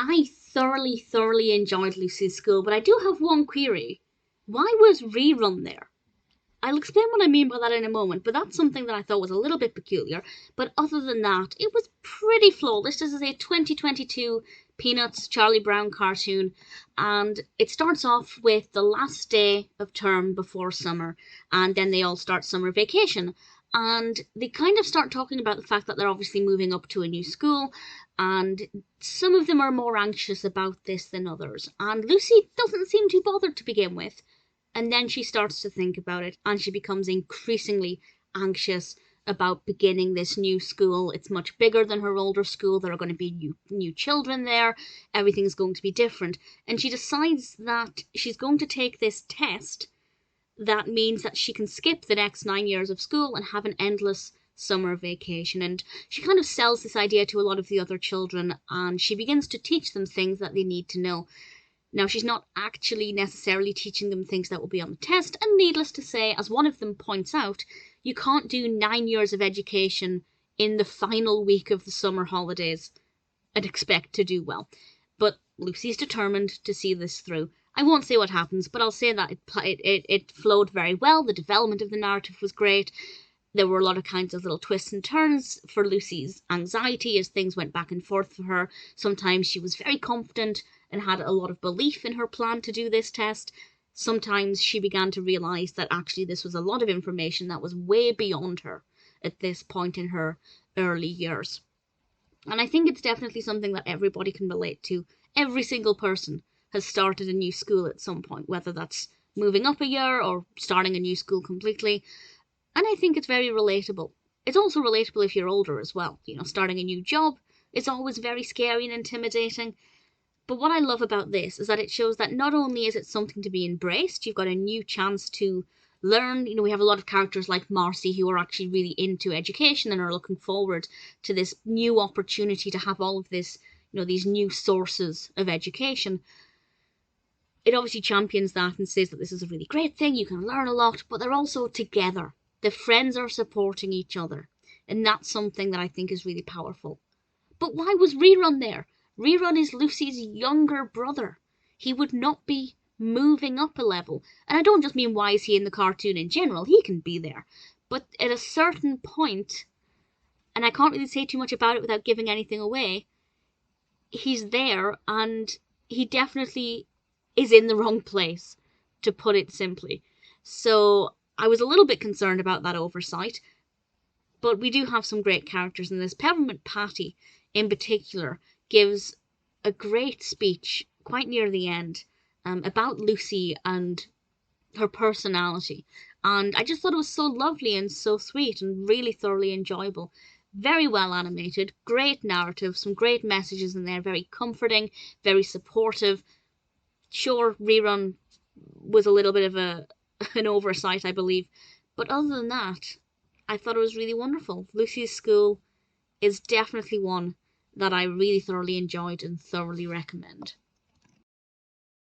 I thoroughly enjoyed Lucy's school, but I do have one query. Why was Rerun there? I'll explain what I mean by that in a moment, but that's something that I thought was a little bit peculiar. But other than that, it was pretty flawless. This is a 2022 Peanuts Charlie Brown cartoon, and it starts off with the last day of term before summer, and then they all start summer vacation. And they kind of start talking about the fact that they're obviously moving up to a new school, and some of them are more anxious about this than others. And Lucy doesn't seem too bothered to begin with. And then she starts to think about it, and she becomes increasingly anxious about beginning this new school. It's much bigger than her older school. There are going to be new children there. Everything's going to be different. And she decides that she's going to take this test that means that she can skip the next 9 years of school and have an endless summer vacation. And she kind of sells this idea to a lot of the other children, and she begins to teach them things that they need to know. Now, she's not actually necessarily teaching them things that will be on the test, and needless to say, as one of them points out, you can't do 9 years of education in the final week of the summer holidays and expect to do well. But Lucy's determined to see this through. I won't say what happens, but I'll say that it flowed very well. The development of the narrative was great. There were a lot of kinds of little twists and turns for Lucy's anxiety as things went back and forth for her. Sometimes she was very confident and had a lot of belief in her plan to do this test. Sometimes she began to realise that actually this was a lot of information that was way beyond her at this point in her early years. And I think it's definitely something that everybody can relate to. Every single person has started a new school at some point, whether that's moving up a year or starting a new school completely. And I think it's very relatable. It's also relatable if you're older as well. You know, starting a new job is always very scary and intimidating. But what I love about this is that it shows that not only is it something to be embraced, you've got a new chance to learn. You know, we have a lot of characters like Marcie who are actually really into education and are looking forward to this new opportunity to have all of this, you know, these new sources of education. It obviously champions that and says that this is a really great thing, you can learn a lot, but they're also together. The friends are supporting each other, and that's something that I think is really powerful. But why was Rerun there? Rerun is Lucy's younger brother. He would not be moving up a level. And I don't just mean why is he in the cartoon in general, he can be there. But at a certain point, and I can't really say too much about it without giving anything away, he's there and he definitely is in the wrong place, to put it simply. So I was a little bit concerned about that oversight, but we do have some great characters in this. Peppermint Patty, in particular, gives a great speech quite near the end about Lucy and her personality. And I just thought it was so lovely and so sweet and really thoroughly enjoyable. Very well animated, great narrative, some great messages in there, very comforting, very supportive. Sure, Rerun was a little bit of an oversight, I believe. But other than that, I thought it was really wonderful. Lucy's School is definitely one that I really thoroughly enjoyed and thoroughly recommend.